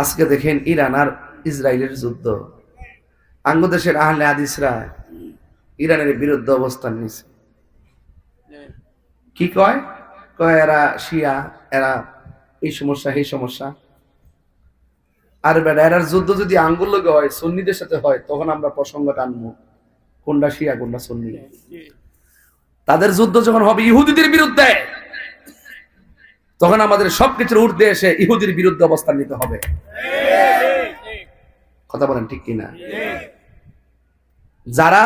আজকে দেখেন ইরান আর ইসরায়েলের যুদ্ধ, আঙ্গদেশের আহলে হাদিসরা ইরানের বিরুদ্ধে অবস্থান নিছে। কি কয় কয় এরা শিয়া, এরা এই সমস্যা এই সমস্যা। আর বেটা এরার যুদ্ধ যদি আঙ্গুল লগে হয়, সুন্নিদের সাথে হয়, তখন আমরা প্রসঙ্গটা আনবো কোনটা শিয়া কোনটা সুন্নি। তাদের যুদ্ধ যখন হবে ইহুদিদের বিরুদ্ধে, তখন আমাদের সবকিছুর ঊর্ধ্বে এসে ইহুদির বিরুদ্ধে অবস্থান নিতে হবে। কথা বলেন ঠিক কিনা? যারা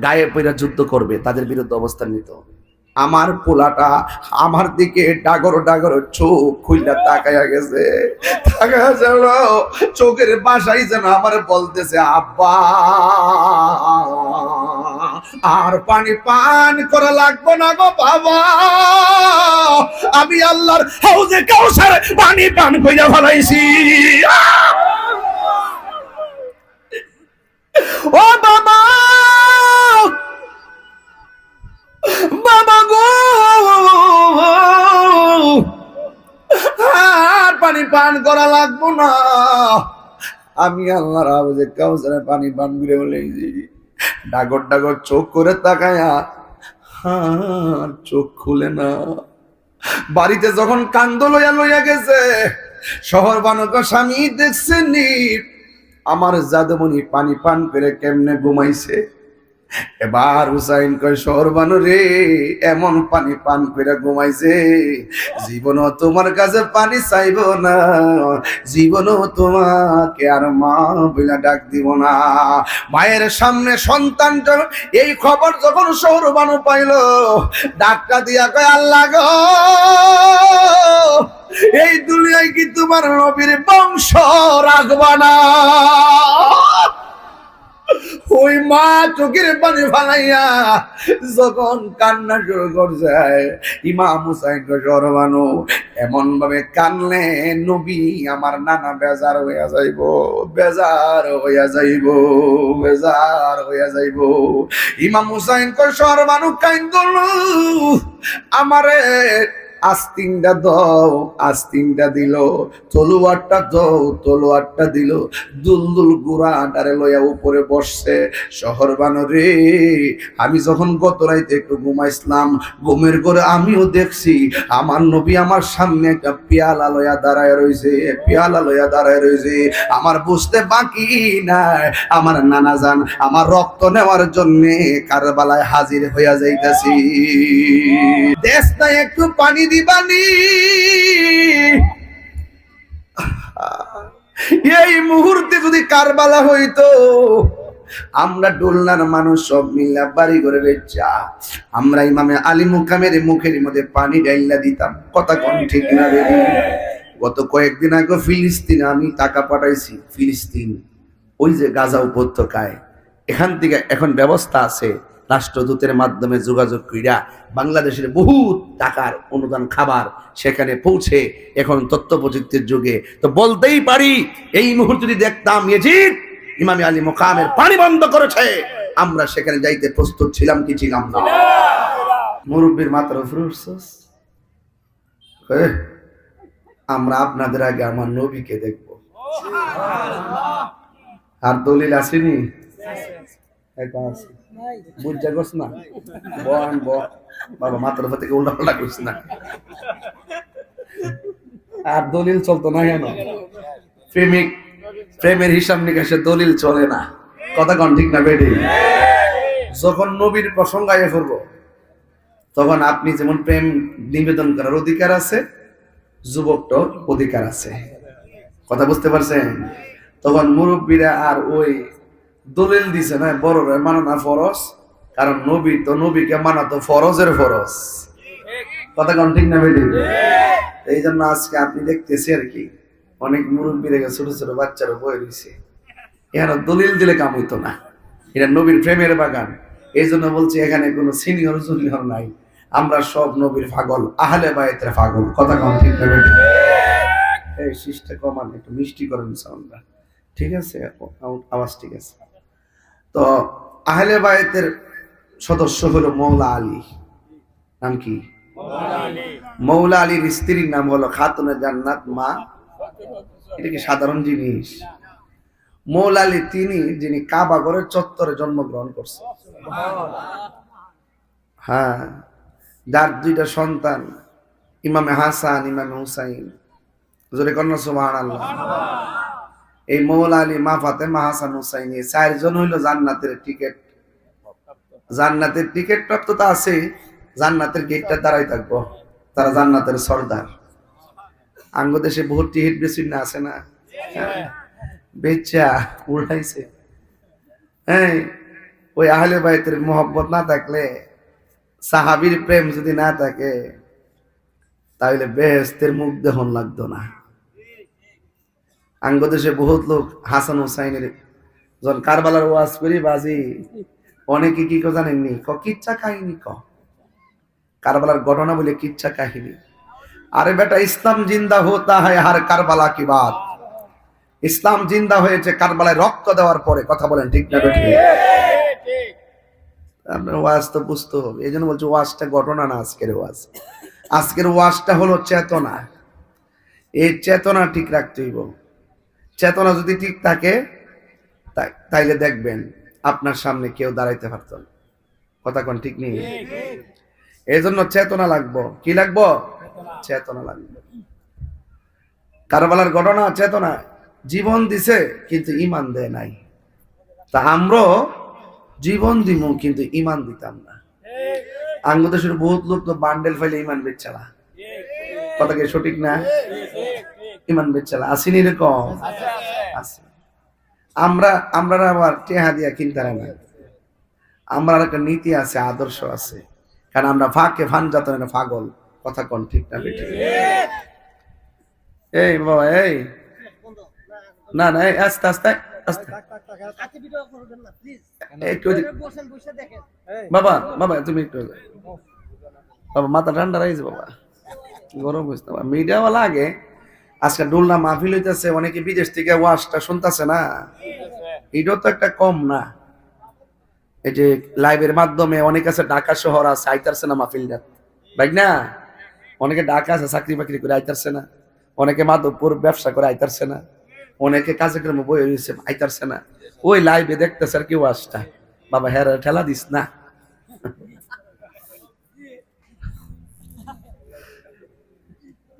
গায়ে পয়রা যুদ্ধ করবে তাদের বিরুদ্ধে অবস্থান নিতে হবে। আমার পোলাটা আমার দিকে ডাগর ডাগর চোখ খুইলা তাকায়া গেছে, তাকায়া যেন চোখের বাসাই যেন আমার বলতেছে, আব্বা আর পানি পান করা লাগবে না গো বাবা, আমি আল্লাহর হাউজে কাউসার পানি পান কইরা ফেলাইছি। ও বাবা, বাবা গো, আর পানি পান করা লাগবো না, আমি আল্লাহর হাউজে কাউসারে পানি পান করে ফেলাইছি। ডাগর ডাগর চোখ করে তাকায়া আর চোখ খুলে না। বাড়িতে যখন কান্দ লইয়া লইয়া গেছে, শহর বানক স্বামী দেখছেনি আমার জাদুমণি পানি পান করে কেমনে ঘুমাইছে। এবার হুসাইন কয়, শহরবানু রে, এমন পানি পান করে ঘুমাইছে জীবনও তোমার কাছে পানি চাইব না, জীবনও তোমাকে আর মা বলে ডাক দিব না। মায়ের সামনে সন্তানটা এই খবর যখন শহরবানু পাইল, ডাকটা দিয়া কয়, আল্লাহ গো, এই দুনিয়ায় কি তোমার নবীর বংশ রাখবা না? ওই মা চোখের পানি ফালাইয়া যখন কান্না শুরু করছে, ইমাম হুসাইন শহরবানু এমন ভাবে কানলে নবী আমার নানা বেজার হইয়া যাইব, বেজার হইয়া যাইব, বেজার হইয়া যাইব। ইমাম হুসাইন শহরবানু কাইন্দল, আমারে আস্তিনটা দাও, আস্তিনটা দিল, তলোয়ারটা দাও, তলোয়ারটা দিল। দুলদুল গুড়াটারে লইয়া উপরে বসছে। শহরবানু রে, আমি যখন গত রাইতে একটু ঘুমাইছিলাম, ঘুমের করে আমিও দেখছি আমার নবী আমার সামনে একটা পেয়ালা লইয়া দাঁড়ায় রয়েছে, পেয়ালা লইয়া দাঁড়ায় রয়েছে। আমার বুঝতে বাকি নাই, আমার নানা জান আমার রক্ত নেওয়ার জন্য কারবালায় হাজির হইয়া যাইতেছি। দেশটায় একটু পানি দিবানি। এই মুহূর্তে যদি কারবালা হইতো, আমরা ডোলনার মানুষ সব মিল্লা বাড়ি করে বেচা আমরা ইমামে আলী মুকামের মুখের মধ্যে পানি ডাইলা দিতাম। কথা কোন ঠিক না রে? গত কয়েকদিন আগে ফিলিস্তিনে আমি টাকা পাঠাইছি। ফিলিস্তিন ওই যে গাজা উপত্যকায়, এখান থেকে এখন ব্যবস্থা আছে রাষ্ট্রদূতের মাধ্যমে যোগাযোগ কইরা বাংলাদেশের বহু টাকার অনুদান খাবার সেখানে পৌঁছে এখন তথ্য প্রযুক্তির যুগে। তো বলতেই পারি, এই মুহূর্তে যদি দেখতাম ইয়াজিদ ইমামে আলী মুকামের পানি বন্ধ করেছে, আমরা সেখানে যাইতে প্রস্তুত ছিলাম কি ছিলাম না? মুরব্বীর মাত্র ফুরুসস, আমরা আপনাদের আগে আমার নবীকে দেখব। আর দলিল আসেনি? বুঝা করছ না? বন ব বাবা মাত্র থেকে উল্টা পাল্টা করছ না। আর দলিল চলতো না কেন? প্রেমের হিসাব নিকাশে দলিল চলে না। কথা কোন ঠিক না বেডি? যখন নবীর প্রসঙ্গ আইয়া করব, তখন আপনি যেমন প্রেম নিবেদন করার অধিকার আছে, যুবকটার অধিকার আছে। কথা বুঝতে পারছেন? তখন মুরব্বীরা আর ওই দলিল দিছে না, বড়রা মানা না ফরজ, কারণ নবী তো নবীকে মানা তো ফরজের ফরজ। কথা কোন ঠিক না বেডি? এই জন্য আজকে আপনি দেখতেছি আর কি অনেক মুরব্বী রেখে ছোট ছোট বাচ্চারা বই রয়েছে, এখানে দলিল দিলে কাম হইতো না। এটা নবীর প্রেমের বাগান। এই জন্য বলছি এখানে কোনো সিনিয়র জুনিয়র নাই, আমরা সব নবীর পাগল, আহলে বায়তের পাগল। কথা কম ঠিক না? এই শিষ্টা কমান, একটু মিষ্টি করেন সাউন্ডটা, ঠিক আছে? আওয়াজ ঠিক আছে তো? আহলে বায়তের সদস্য হলো মৌলা আলী। নাম কি? মৌলা আলীর স্ত্রীর নাম হলো খাতুনে জান্নাত মা এটা কি সাধারণ জিনিস? মৌলা আলী তিনি যিনি কাবা ঘরের চত্বরে জন্মগ্রহণ করছেন, হ্যাঁ, যার দুইটা সন্তান ইমামে হাসান ইমামে হুসাইন, জোরে কন্যা সুবহানাল্লাহ। এই মৌলা আলী, মা ফাতেমা, হাসান হুসাইন, এই চারজন হইল জান্নাতের টিকিট। জান্নাতের টিকিট প্রাপ্ত তো আছে, জান্নাতের গেটটা দাঁড়াই থাকবো, তারা জান্নাতের সর্দার। আঙ্গ দেশে বহুত টিকিট বেশি না আছে না, বেচা উড়াইছে। হ্যাঁ, ওই আহলে বাইতের মোহব্বত না থাকলে, সাহাবীর প্রেম যদি না থাকে, তাহলে বেহেশতের মুখ দেখুন লাগতো না। আঙ্গ দেশে বহুত লোক হাসান হুসাইনের যখন কারবালার ওয়াজ করি বাজি, অনেকে কি জানেননি, কিচ্ছা কাহিনী কারবালার ঘটনা বলে কিচ্ছা কাহিনী। আরে বেটা, ইসলাম জিন্দা হতা হয় হার কারবালা কি বাত। ইসলাম জিন্দা হয়েছে কারবালায় রক্ত দেওয়ার পরে। কথা বলেন ঠিক না বেঠিক? আপনার ওয়াজ তো বুঝতে হবে, এই জন্য বলছি ওয়াজটা ঘটনা না। আজকের ওয়াজ, আজকের ওয়াজটা হলো চেতনা। এই চেতনা ঠিক রাখতে হইব। চেতনা যদি ঠিক থাকে, তাইলে দেখবেন আপনার সামনে কেউ দাঁড়াইতে পারত না। কথা কোন ঠিক নেই? এই জন্য চেতনা লাগবো। কি লাগবো? চেতনা লাগবে। কারবালার ঘটনা চেতনা, জীবন দিছে কিন্তু ইমান দেয় নাই। তা আমরা জীবন দিব কিন্তু ইমান দিতাম না। আঙ্গদেশের বহুত লোক তো বান্ডেল ফাইলে ইমান বেচালা। কথা কি সঠিক না? ইমান বেচালা আসেনি এরকম আছে। আমরা আবার টেহা দিয়া কিনতে না। আমরা একটা নীতি আছে, আদর্শ আছে, কারণ আমরা ফাঁকে ফান যাতনে পাগল। কথা কোন ঠিক না বেঠিক? এই বাবা, এই না না, আস্তে আস্তে আস্তে বাবা, বাবা তুমি একটু বাবা, মাথা ঠান্ডা রাখছে বাবা, গরম বুঝতে পারবা। মিডিয়াওয়ালা আগে আজকে ডুলনা মাহফিল হইতেছে, অনেকে বিদেশ থেকে ওয়াজটা শুনতেছে না, এটাও তো একটা কম না। এই যে লাইভের মাধ্যমে অনেক আছে, ঢাকা শহর আছে, আইতারছে না মাহফিলটা, ভাই না? অনেকে ঢাকা আছে, চাকরি বাকরি করে আইতারছে না, অনেকে মাধবপুর ব্যবসা করে আইতারছে না, অনেকে কাজে কর্মে বই হয়েছে আইতারছে না। ওই লাইভে দেখতেছে আর কি ওয়াজটা, বাবা হেরা ঠেলা দিস না।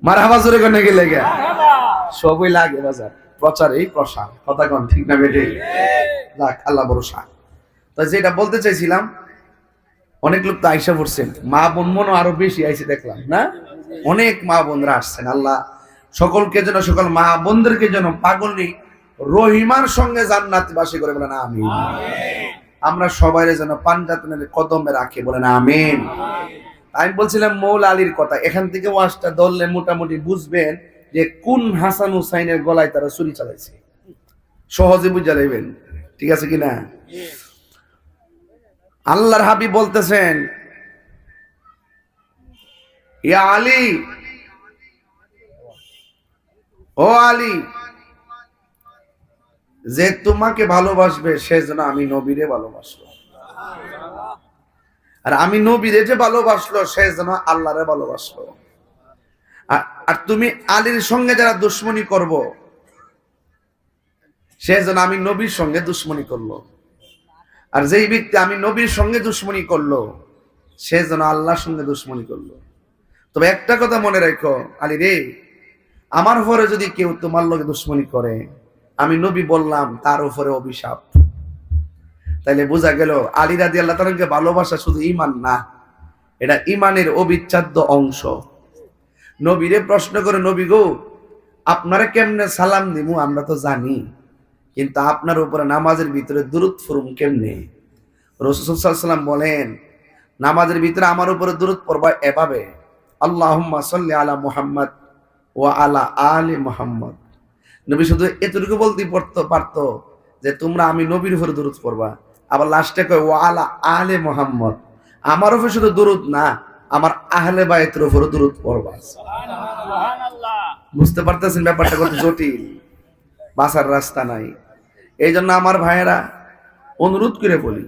মারহাবা জোরে কোনে গেলে গে সবই লাগে বাজার, প্রচার এই প্রসার। কথা কোন ঠিক না বেটে? যাক, আল্লাহ ভরসা। তো যেটা বলতে চাইছিলাম, অনেক লোক তো আইসা পড়ছেন, মা বোন মনে আরো বেশি আইসে দেখলাম না, অনেক মা বোনরা আসছেন। আল্লাহ সকলকে যেন, সকল মা বোনদেরকে যেন পাগলি রহিমার সঙ্গে জান্নাতবাসী করে, বলেন আমিন। আমরা সবাই যেন পাঞ্জাতনের কদমে রাখে, বলেন আমিন। আমি বলছিলাম মৌলা আলীর কথা, এখান থেকে ওয়াজটা ধরলে মোটামুটি বুঝবেন যে কোন হাসান হুসাইনের গলায় তারা ছুরি চালাইছে, সহজে বুঝা যাবেন। ঠিক আছে কিনা? আল্লাহর হাবিব বলতেছেন, ইয়া আলী, ও আলী, যে তোমাকে ভালোবাসবে সে যেন আমি নবীরে ভালোবাসলো, আর আমি নবীরে যে ভালোবাসলো সে যেন আল্লাহরে ভালোবাসলো। আর তুমি আলীর সঙ্গে যারা দুশ্মনী করব, সে যেন আমি নবীর সঙ্গে দুশ্মনী করলো। আর যেই ব্যক্তি আমি নবীর সঙ্গে দুশ্মনী করলো, সে যেন আল্লাহর সঙ্গে দুশ্মনী করলো। তবে একটা কথা মনে রাখো আলী রে, আমার উপরে যদি কেউ তোমার লগে দুশ্মনী করে, আমি নবী বললাম তার উপরে অভিশাপ। তাইলে বোঝা গেল আলী রাদিয়াল্লাহু তাআলাকে ভালোবাসা শুধু ঈমান না, এটা ঈমানের অবিচ্ছেদ্য অংশ। নবীরে প্রশ্ন করে, নবী গো, আপনারা কেমনে সালাম দিমু আমরা তো জানি, কিন্তু আপনার উপরে নামাজের ভিতরে দুরূদ পড়ুম কেমনে? রাসূল সাল্লাল্লাহু আলাইহি ওয়াসাল্লাম বলেন, নামাজের ভিতরে আমার উপরে দুরূদ পড়বা এভাবে, আল্লাহুম্মা সাল্লি আলা মুহাম্মদ ওয়া আলা আলি মুহাম্মদ। নবী শুধু এতটুকু বলতে পারতো যে তোমরা আমি নবীর উপরে দুরূদ পড়বা, আবার লাস্টে কয় ওয়া আলা আলি মুহাম্মদ, আমার উপরে শুধু দুরূদ না, আমার আহলে বাইতের উপরে দুরূদ পড়বা। সুবহানাল্লাহ। বুঝতে পারতেছেন ব্যাপারটা কত জটিল, বাঁচার রাস্তা নাই। এই জন্য আমার ভাইয়েরা অনুরোধ করে বলি,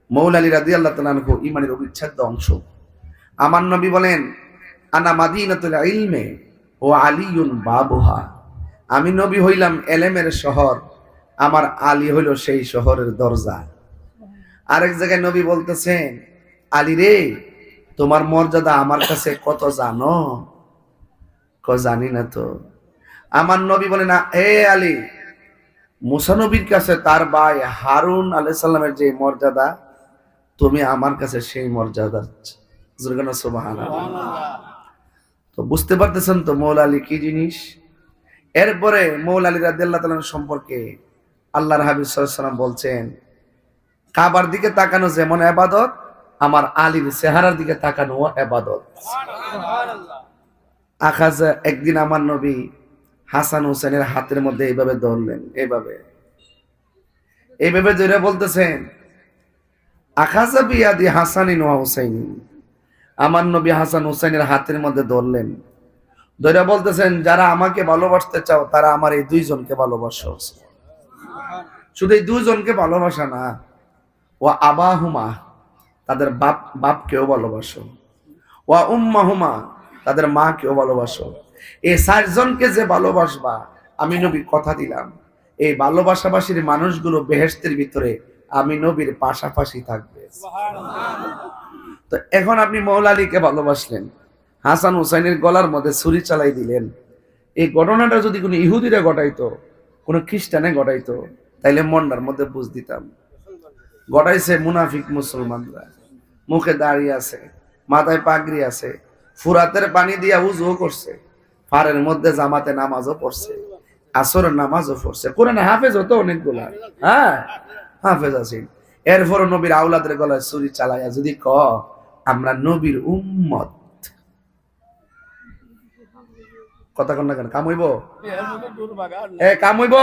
মৌলা আলী রাদিয়াল্লাহু তাআলা আনহু ঈমানের অবিচ্ছেদ্য অংশ। আমার নবী বলেন, আনা মাদিনাতুল ইলমে ওয়া আলিয়ুন বাবুহা, আমি নবী হইলাম এলেমের শহর, আমার আলী হইল সেই শহরের দরজা। আরেক জায়গায় নবী বলতেছেন, আলী রে, তোমার মর্যাদা আমার কাছে কত জানো? জানি না তো। আমার নবী বলে না, এ আলী, মুসা নবীর কাছে তার ভাই হারুন আলাইহিস সালামের যে মর্যাদা, তুমি আমার কাছে সেই মর্যাদা। সুবহানাল্লাহ। তো বুঝতে পারতেছেন তো মৌলা আলী কি জিনিস। এরপরে মৌলা আলী রাদিয়াল্লাহু তাআলা সম্পর্কে আল্লাহর হাবিব সাল্লাল্লাহু আলাইহি ওয়াসাল্লাম বলছেন, কাবার দিকে তাকানো যেমন ইবাদত, আমার আলীর চেহারার দিকে তাকানো ইবাদত। সুবহানাল্লাহ। আখাজা একদিন আমার নবী হাসান হোসেনের হাতের মধ্যে এইভাবে ধরলেন, এইভাবে ধরে বলতেছেন, আখাজা বিয়াদি হাসানিন ওয়া হুসাইন। আমার নবী হাসান হুসাইনের হাতের মধ্যে ধরলেন, ধরে বলতেছেন, যারা আমাকে ভালোবাসতে চাও তারা আমার এই দুইজনকে ভালোবাসো। শুধু এই দুইজনকে ভালোবাসা না, ওয়া আবাহুমা, তাদের বাপকেও ভালোবাসো, ওয়া উম্মাহুমা, তাদের মাকেও ভালোবাসো। এই চারজনকে যে ভালোবাসবা, আমি নবী কথা দিলাম, এই ভালোবাসাবাসীর মানুষগুলো বেহেশতের ভিতরে আমি নবীর পাশাপাশি থাকবে। তো এখন আপনি মৌলা আলীকে ভালোবাসলেন, হাসান হুসাইনের গলার মধ্যে ছুরি চালাই দিলেন। এই ঘটনাটা যদি কোনো ইহুদিরা ঘটাইতো, কোনো খ্রিস্টানে ঘটাইতো, তাইলে মন্ডার মধ্যে বুঝ দিতাম। ঘটাইছে মুনাফিক মুসলমানরা, মুখে দাড়ি আছে, মাথায় পাগড়ি আছে, ফুরাতের পানি দিয়া উজু করছে, পাড়ের মধ্যে জামাতে নামাজও পড়ছে, আসরের নামাজও পড়ছে, কোরআনে হাফেজ হতো অনেকগুলা, হ্যাঁ হাফেজ আছে। এরপর নবীর আওলাদের গলায় ছুরি চালাইয়া যদি ক আমরা নবীর উম্মত, কথা কন না কেন, কাম হইব? কাম হইব?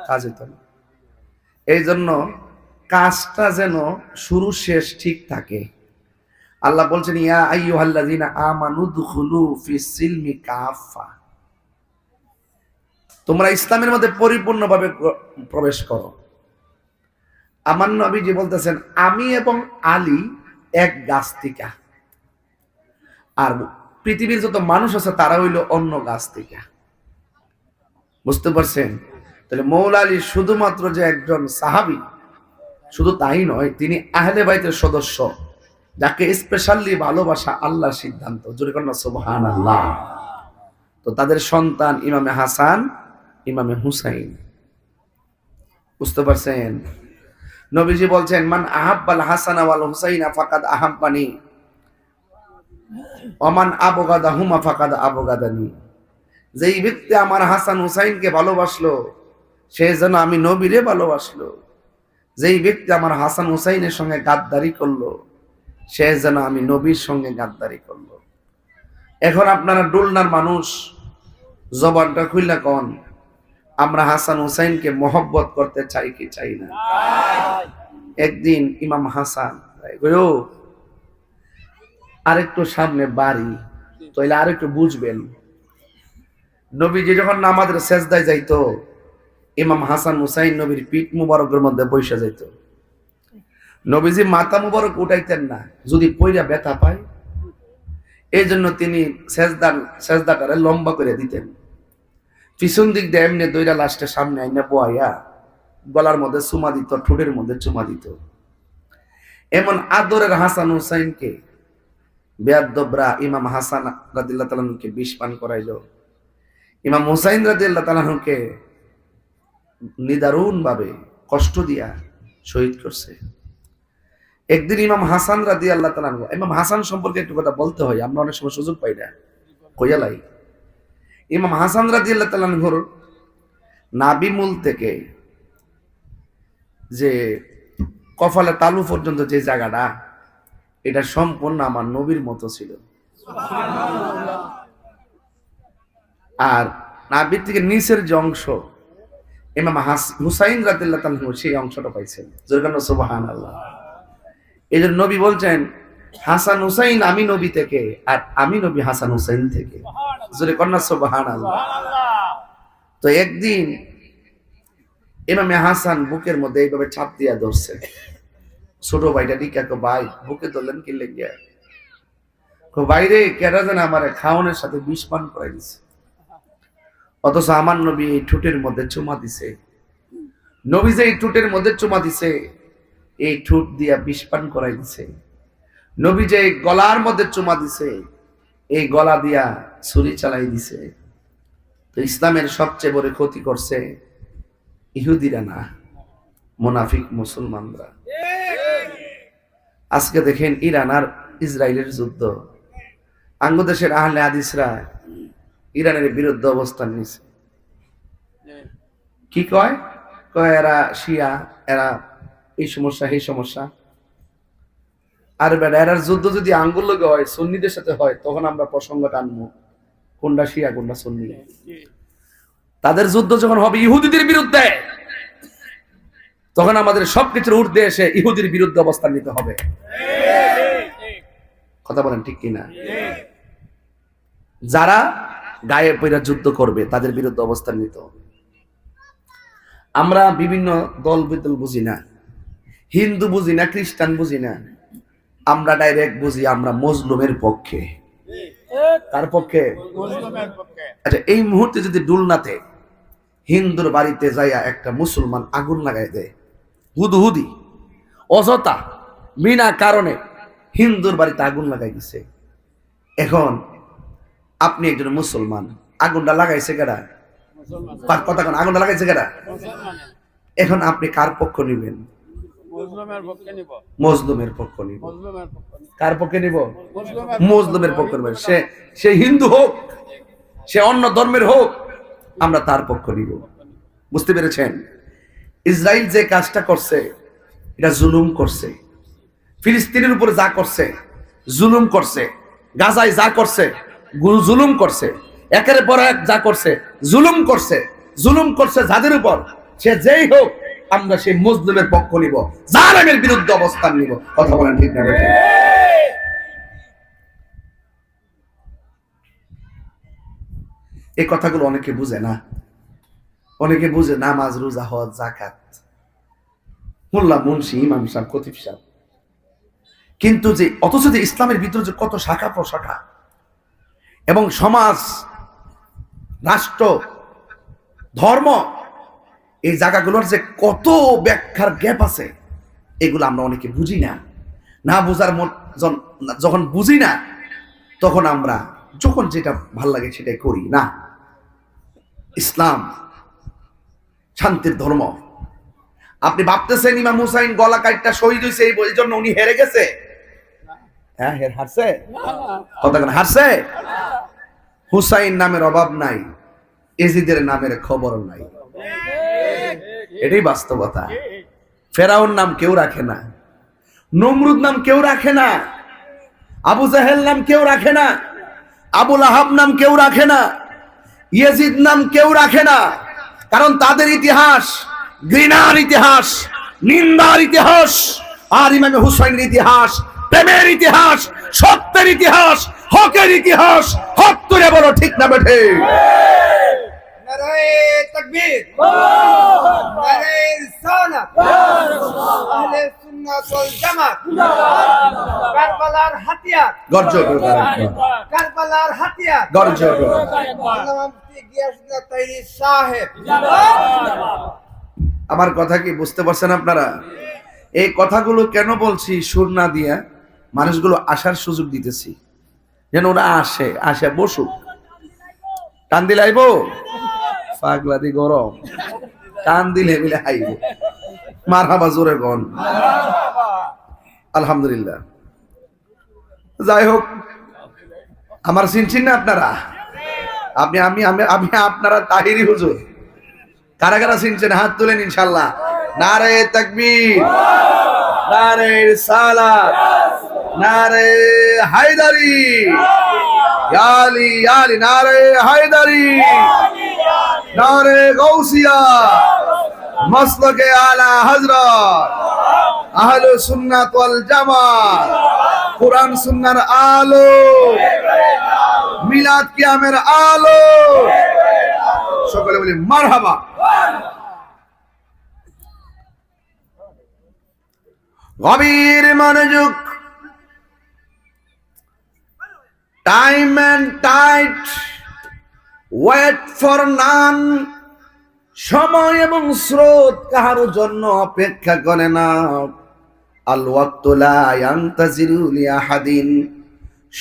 কাজ হইত না। এই জন্য কাজটা যেন শুরু শেষ ঠিক থাকে। আল্লাহ বলছেন, ইয়া আইয়ুহাল্লাযীনা আমানু দুখুলু ফিস সিলমি কাফা, তোমরা ইসলামের মধ্যে পরিপূর্ণভাবে প্রবেশ করো। আমার নবীজি বলতেছেন, আমি এবং আলী এক গাছ থেকে, আর পৃথিবীর যত মানুষ আছে তারা হইল অন্য গাছ থেকে। বুঝতে পারছেন? তাহলে মৌলা আলী শুধুমাত্র যে একজন সাহাবী, শুধু তাই নয়, তিনি আহলে বাইতের সদস্য, যাকে স্পেশালি ভালোবাসা আল্লাহর সিদ্ধান্ত। জোরে কন্যা সুবহানাল্লাহ। তো তাদের সন্তান ইমামে হাসান, ইমামে হুসাইন। বুঝতে পারছেন? নবীজি বলছেন, মান আহাব্বাল হাসানা ওয়াল হুসাইনা ফাকাদ আহাব্বানি ওয়া মান আবগাদাহুমা ফাকাদ আবগাদানি। যেই ব্যক্তি আমার হাসান হুসাইনকে ভালোবাসলো, সে যেন আমি নবীরে ভালোবাসলো। যেই ব্যক্তি আমার হাসান হুসাইনের সঙ্গে গাদ্দারি করলো, সে যেন আমি নবীর সঙ্গে গাদ্দারি করলো। এখন আপনারা ডুলনার মানুষ, জবানটা খুইলা কন, আমরা হাসান হুসাইনকে মহব্বত করতে চাই কি চাই না? একদিন ইমাম হাসান আরেকটু সামনে বাড়ি, তাইলে আরেকটু বুঝবেন। নবীজি যখন নামাজের সেজদায় যাইতো, ইমাম হাসান হুসাইন নবীর পিঠ মুবারকের মধ্যে বসে যাইতো। নবীজি মাথা মুবারক উঠাইতেন না, যদি পইরা ব্যথা পায়। এই জন্য তিনি সেজদাটারে লম্বা করে দিতেন, পিছন দিক দিয়ে এমনি দইরা লাস্টে সামনে আইনা বয়া গলার মধ্যে চুমা দিত, ঠোঁটের মধ্যে চুমা দিত। এমন আদরের হাসান হুসাইনকে বেয়াদবরা ইমাম হাসান রাদিয়াল্লাহু তাআলা আনহুকে বিষ পান করাইল। ইমাম হুসাইন রাদিয়াল্লাহু তাআলা আনহুকে নিদারুণ ভাবে কষ্ট দিয়া শহীদ করছে। একদিন ইমাম হাসান রাদিয়াল্লাহু তাআলা আনহু, ইমাম হাসান সম্পর্কে একটু কথা বলতে হয়, আমরা অনেক সময় সুযোগ পাই না, কইয়ালাই। ইমাম হাসান রাদিয়াল্লাহু তাআলা আনহুর নাভিমূল থেকে যে কপালে তালু পর্যন্ত যে জায়গাটা, এটা সম্পূর্ণ আমার নবীর মতো ছিল। আর নাভির থেকে নিচের যে অংশ, ইমাম হুসাইন রাদিয়াল্লাহু তাআলা আনহু সেই অংশটা পাইছেন। জোরে বলেন সুবহানাল্লাহ। এই জন্য নবী বলছেন, হাসান হুসাইন আমি নবী থেকে, আর আমি নবী হাসান হুসাইন থেকে। জোরে কন্যা সুবহানাল্লাহ। তো একদিন ইমামে হাসান বুকের মধ্যে এইভাবে ছাপ দিয়া ধরছে। ছোট ভাইটা ডিকা কো, ভাই বুকে ধরলেন কি লেগে? বাইরে কেডা যেন আমার খাওয়ানোর সাথে বিষ পান করাই দিছে। অথচ আমার নবী এই ঠোঁটের মধ্যে চুমা দিছে। নবী যে এই ঠোঁটের মধ্যে চুমা দিছে, এই ঠোঁট দিয়া বিষ পান করাই দিছে। নবী যে গলার মধ্যে চুমা দিছে, এই গলা দিয়া ছুরি চালাই দিছে। তো ইসলামের সবচেয়ে বড় ক্ষতি করছে ইহুদিরা না, মুনাফিক মুসলমানরা। আজকে দেখেন ইরান আর ইসরায়েলের যুদ্ধ, আঙ্গদেশের আহলে হাদিসরা ইরানের বিরুদ্ধে অবস্থান নিছে। কি কয়? কয় এরা শিয়া, এরা এই সমস্যা এই সমস্যা। আর বেটা এরার যুদ্ধ যদি আঙ্গুল লগে হয়, সুন্নিদের সাথে হয়, তখন আমরা প্রসঙ্গ টানবো কোনটা শিয়া কোনটা সুন্নি। তাদের যুদ্ধ যখন হবে ইহুদিদের বিরুদ্ধে, তখন আমাদের সবকিছুর ঊর্ধ্বে এসে ইহুদির বিরুদ্ধে অবস্থান নিতে হবে। কথা বলেন ঠিক কিনা? যারা গায়ে পয়রা যুদ্ধ করবে তাদের বিরুদ্ধে অবস্থান নিতে হবে। আমরা বিভিন্ন দল বিদল বুঝি না, হিন্দু বুঝি না, খ্রিস্টান বুঝি না, আমরা ডাইরেক্ট বুঝি আমরা মজলুমের পক্ষে। তার পক্ষে? আচ্ছা, এই মুহূর্তে যদি ডুলনাতে হিন্দুর বাড়িতে যাইয়া একটা মুসলমান আগুন লাগাই দেয়, হুদুহুদি অযথা বিনা কারণে হিন্দুর বাড়িতে আগুন লাগাই দিছে, এখন আপনি একজন মুসলমান, আগুনটা লাগাইছে কেডা? কথা কোন আগুনটা লাগাইছে কেডা? এখন আপনি কার পক্ষ নিবেন? মজলুমের পক্ষ নিব। কার পক্ষে নিব? মজলুমের পক্ষ নিব। সে হিন্দু হোক, সে অন্য ধর্মের হোক, আমরা তার পক্ষ নিব। বুঝতে পেরেছেন? ইসরায়েল যে কাজটা করছে এটা জুলুম করছে। ফিলিস্তিনের উপরে যা করছে জুলুম করছে, গাজায় যা করছে জুলুম করছে, একের পর এক যা করছে জুলুম করছে। জুলুম করছে যাদের উপর, সে যেই হোক, আমরা সেই মুসলিমের পক্ষ নিব, জালেমের বিরুদ্ধে অবস্থান নিব। কথা বলেন ঠিক না? এই কথাগুলো অনেকে বুঝে না। অনেকে বুঝে নামাজ, রোজা, হজ, যাকাত, মোল্লা, মুন্সি, ইমাম সাহেব, খতিব সাহেব, কিন্তু যে অথচ যে ইসলামের ভিতরে যে কত শাখা প্রশাখা এবং সমাজ, রাষ্ট্র, ধর্ম, এই জায়গাগুলোর যে কত ব্যাখ্যার গ্যাপ আছে, এগুলো আমরা অনেকে বুঝি না। না বুঝার যখন বুঝি না, তখন আমরা যখন যেটা ভাল লাগে সেটাই করি না। ইসলাম শান্তির ধর্ম। আপনি ভাবতেছেন ইমাম হুসাইন গলা কাটটা শহীদ হয়েছে এই জন্য উনি হেরে গেছে? হ্যাঁ, হারছে। কথা কেন হারছে? হুসাইন নামের অভাব নাই, এজিদের নামের খবর নাই। এটাই বাস্তবতা। ফেরাউন নাম কেউ রাখে না, নমরুদ নাম কেউ রাখে না, আবু জাহেল নাম কেউ রাখে না, আবুল আহাব নাম কেউ রাখে না, ইয়াজিদ নাম কেউ রাখে না। কারণ তাদের ইতিহাস ঘৃণার ইতিহাস, নিন্দার ইতিহাস। আর ইমাম হুসাইনের ইতিহাস প্রেমের ইতিহাস, সত্যের ইতিহাস, হকের ইতিহাস। হক করে বলো ঠিক না বেঠে? নারায়ে তাকবীর, নারায়ে রিসালাত, আহলে সুন্নাত ওয়াল জামাত, কারবালার হাতিয়ার গর্জ করে, কারবালার হাতিয়ার গর্জ করে। আমার কথা কি বুঝতে পারছেন আপনারা? এই কথাগুলো কেন বলছি? সুর না দিয়া মানুষগুলো আসার সুযোগ দিতেছি, যেন ওরা আসে বসুক। টান দিলে আইব, পাগলাদি গরম, টান দিলে মিলে আইব। মারহাবা, জোরে গন আলহামদুলিল্লাহ। যাই হোক, আমার চিনছেন না আপনারা? আপনি আমি আমি আমি আপনারা তাহিরি হুজুর কারা কারা চিনছেন? হাত তুলেন ইনশাআল্লাহ। নারায়ে তাকবীর, নারায়ে রিসালাত, নারায়ে হায়দারি, ইয়া আলী ইয়া আলী, নারায়ে হায়দারি, নারায়ে গাউসিয়া, মাসলাকে আলা হযরত, আহলে সুন্নাত ওয়াল জামাত, কুরআন সুন্নাহর আলো, মিলাদ কিয়ামের আলো। সকলে বলি মারহাবা। গভীর মনোযোগ। Time and tide wait for none, সময় এবং স্রোত কাহার জন্য অপেক্ষা করে না। আল ওয়াক্তু লা ইয়ান্তাজিরু লিআহাদিন,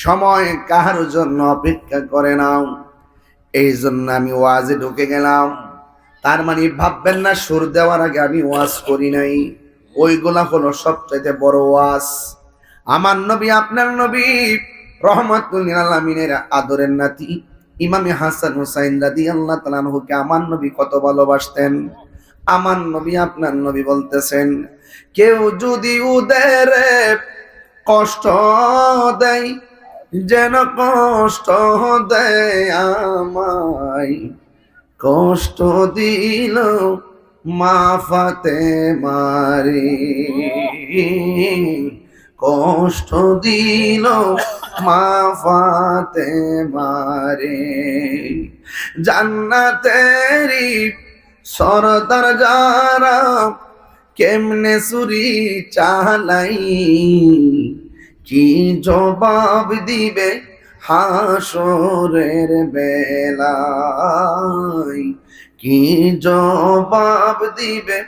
সময় কাহার জন্য অপেক্ষা করে না। এই জন্য আমি ওয়াজে ঢুকে গেলাম। তার মানে ভাববেন না সুর দেওয়ার আগে আমি ওয়াজ করি নাই। ওইগুলা হলো সবচাইতে বড় ওয়াজ। আমার নবী, আপনার নবী রহমাতুল লিল আলামিনের আদরের নাতি ইমামে হাসান হুসাইন রাদিয়াল্লাহু তাআলা আনহুকে আমার নবী কত ভালোবাসতেন। আমার নবী, আপনার নবী বলতেছেন, কেউ যদি ওদের কষ্ট দেয়, যেন কষ্ট দেয় আমায়, কষ্ট দিল মা ফাতেমারে, কষ্ট দিল মা ফাতেমারে। জান্নাতেরি সরদার যারা কেমনে সুরি চালাই, কি জবাব দিবে হাসরের বেলায়, কি জবাব দিবে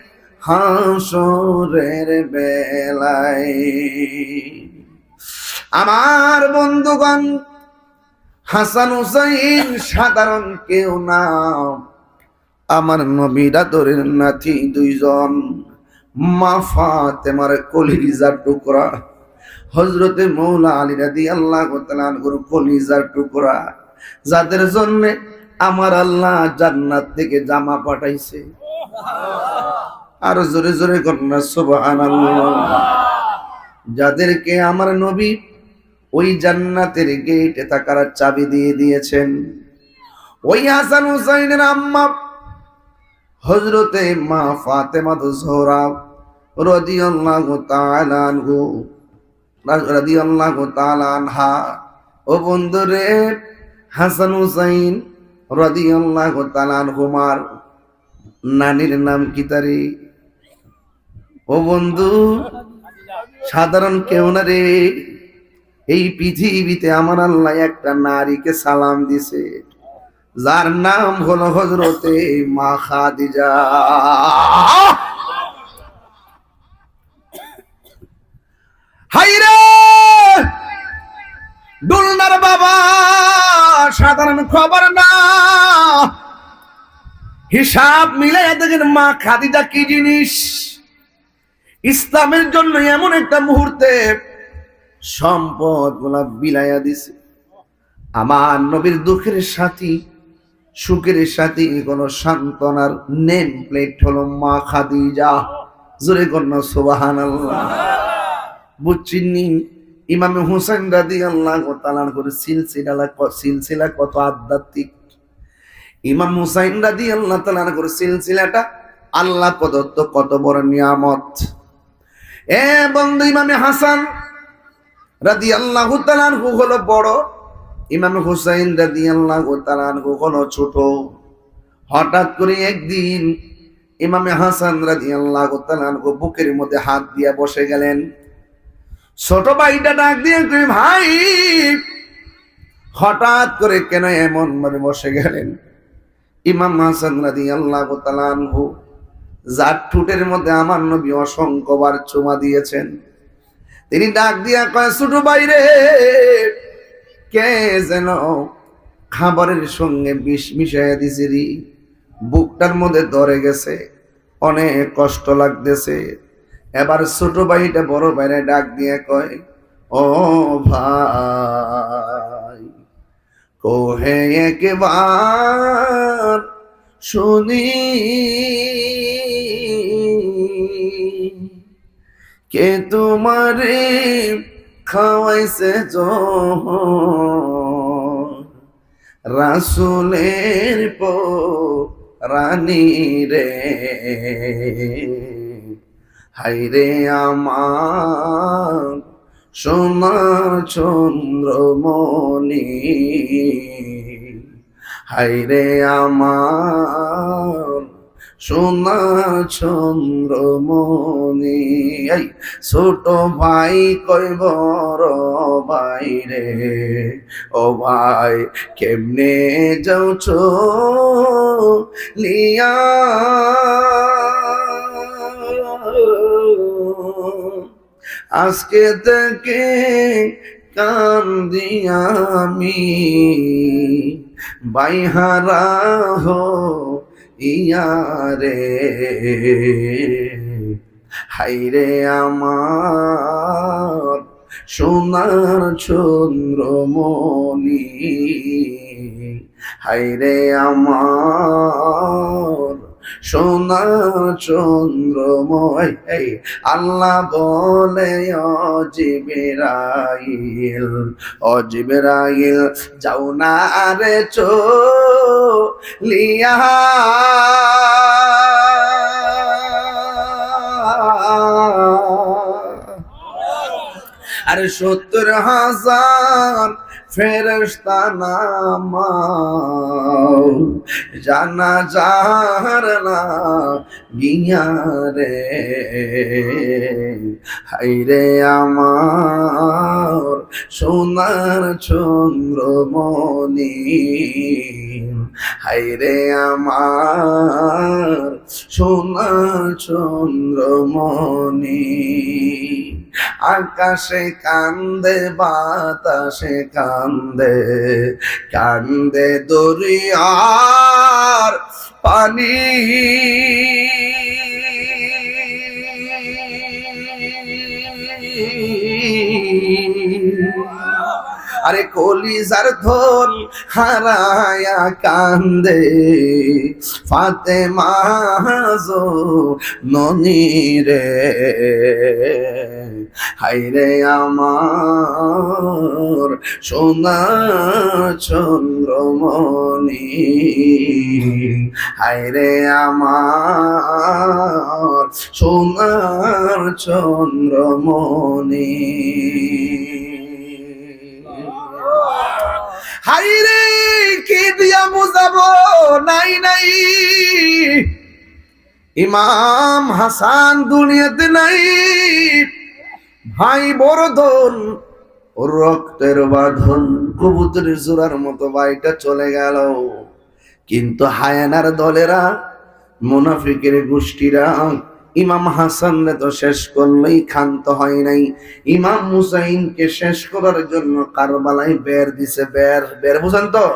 হাসরের বেলায়। আমার বন্ধুগণ, হাসান হুসাইন সাধারণ কেউ না, আমার নবীর আদরের নাতি দুইজন, মা ফাতেমার কলিজার টুকরা হযরতে মৌলা আলী রাদিয়াল্লাহু তাআলা আনহুর কলিজার টুকরা, যাদের জন্য আমার আল্লাহ জান্নাত থেকে জামা পাঠাইছে। আর জোরে জোরে কন্যা সুবহানাল্লাহ। যাদেরকে আমার নবী ওই জান্নাতের গেটে থাকার চাবি দিয়ে দিয়েছেন, ওই হাসান হুসাইনের আম্মা হযরতে মা ফাতেমা জোহরা রাদিয়াল্লাহু তাআলা আনহু, রাদিয়াল্লাহু তাআলা আনহা। ও বন্ধুরে, হাসান হুসাইন রাদিয়াল্লাহু তাআলা আনহুমার নানির নাম কি তারে? ও বন্ধু, সাধারণ কেউ না রে। এই পৃথিবীতে আমার আল্লাহ একটা নারীকে সালাম দিছে, যার নাম হলো হযরতে মা খাদিজা। হাইরে দুলনার বাবা, সাধারণ খবর না। হিসাব মিলাইয়া দেখেন মা খাদিজা কি জিনিস। ইসলামের জন্য এমন একটা মুহূর্তে সম্পদ গুলা বিলাইয়া দিছে। আমার নবীর দুঃখের সাথী, সুখের সাথী, কোন সান্ত্বনার নেম প্লেট হলো মা খাদিজা। জোরে কন্যা সুবহানাল্লাহ। বুঝছিনি ইমাম হুসাইন রাদিয়াল্লাহু তাআলা আনহুর সিলসিলা কত আধ্যাত্মিক। ইমাম হুসাইন রাদিয়াল্লাহু তাআলা আনহুর সিলসিলাটা আল্লাহ প্রদত্ত কত বড় নিয়ামত। এ বন্ধু, ইমামে হাসান রাদিয়াল্লাহু তাআলা আনহু হলো বড়, ইমাম হুসাইন রাদিয়াল্লাহু তাআলা আনহু হলো ছোট। হঠাৎ করে একদিন ইমামে হাসান রাদিয়াল্লাহু তাআলা আনহু বুকের মধ্যে হাত দিয়ে বসে গেলেন। ছোট ভাইটা ডাক দিয়ে, ভাই হঠাৎ করে কেন এমন ভাবে বসে গেলেন? ইমাম হাসান রাদিয়াল্লাহু তাআলা আনহু যার ঠোঁটের মধ্যে আমার নবী অসংখ্যবার চুমা দিয়েছেন, তিনি ডাক দিয়া কয়, ছোট ভাই রে, কে যেন খাবারের সঙ্গে বিষ মিশাইয়া দিছে রে, বুকটার মধ্যে ধরে গেছে, অনেক কষ্ট লাগতেছে। এবার ছোট ভাইটা বড় ভাইরে ডাক দিয়ে কয়, ও ভাই, কোহে একবার শুনি, কে তোমারে খাওয়াইছে রাসূলের রানী রে, হাইরে আমার সোনার চন্দ্রমণি, হাইরে আমার সোনার চন্দ্রমণি। এই ছোট ভাই কই বড় ভাই রে, ও ভাই কেমনে যাও চলিয়া, আজকে থেকে কান্দি আমি বাইহারা হো ইয়ারে, হাইরে আমার সোনার চন্দ্রমণি, হাইরে আমার সোনার চন্দ্রময়। আল্লাহ বলে অজিবরাইল, অজিবরাইল যাও না রে চলিয়া, আরে ৭০,০০০ ফেরেশতা নামাও জানাজার না গিয়া রে, হাইরে আমার সোনার চন্দ্রমণি, হাইরে আমার সোনার চন্দ্রমণি। আকাশে কান্দে বাতাসে কান্দে, কান্দে দরিয়ার পানি, আরে কলিজার ধন হারায়া কান্দে ফাতেমা জননী রে, হাইরে আমার সোনার চন্দ্রমণি, হাইরে আমার সোনার চন্দ্রমণি। হাইরে কি দিয়া বুঝাবো, নাই নাই ইমাম হাসান দুনিয়াতে নাই, ভাই বড়ধন রক্তের বাঁধন, কবুতরের জোড়ার মতো ভাইটা চলে গেল। কিন্তু হায়ানার দলেরা, মুনাফিকের গোষ্ঠীরা ইমাম হাসানকে তো শেষ করলেই ক্ষান্ত হয় নাই, ইমাম হুসাইনকে শেষ করার জন্য কারবালায় বের দিছে। বের বের বুঝেন তো,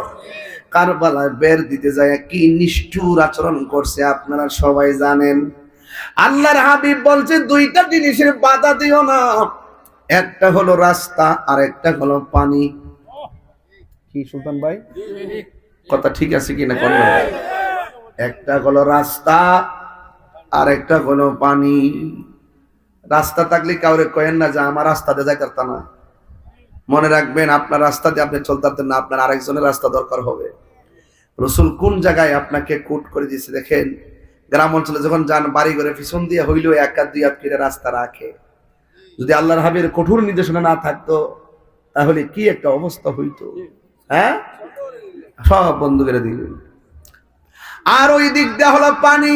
কারবালায় বের দিতে যায় কি নিষ্ঠুর আচরণ করছে আপনারা সবাই জানেন। আল্লাহর হাবিব বলছে দুইটা জিনিসের বাধা দিও না, একটা হলো রাস্তা আর একটা হলো পানি। কি সুলতান ভাই কথা ঠিক আছে কিনা বলেন? একটা হলো রাস্তা আর একটা হলো পানি। রাস্তা থাকলে কাউরে কয়েন না যে আমার রাস্তাতে যাইতে না, মনে রাখবেন আপনার রাস্তা দিয়ে আপনি চলতে পারতেন না, আপনার আরেকজনের রাস্তা দরকার হবে। রসুল কোন জায়গায় আপনাকে কোট করে দিয়েছে দেখেন, গ্রাম অঞ্চলে যখন যান বাড়ি ঘরে পিছন দিয়ে হইলেও ১-২ হাত করে রাস্তা রাখে। যদি আল্লাহর হাবিবের কঠোর নির্দেশনা না থাকতো তাহলে কি একটা অবস্থা হইতো, হ্যাঁ সব বন্ধ করে দিল। আর ওই দিক দিয়ে হলো পানি,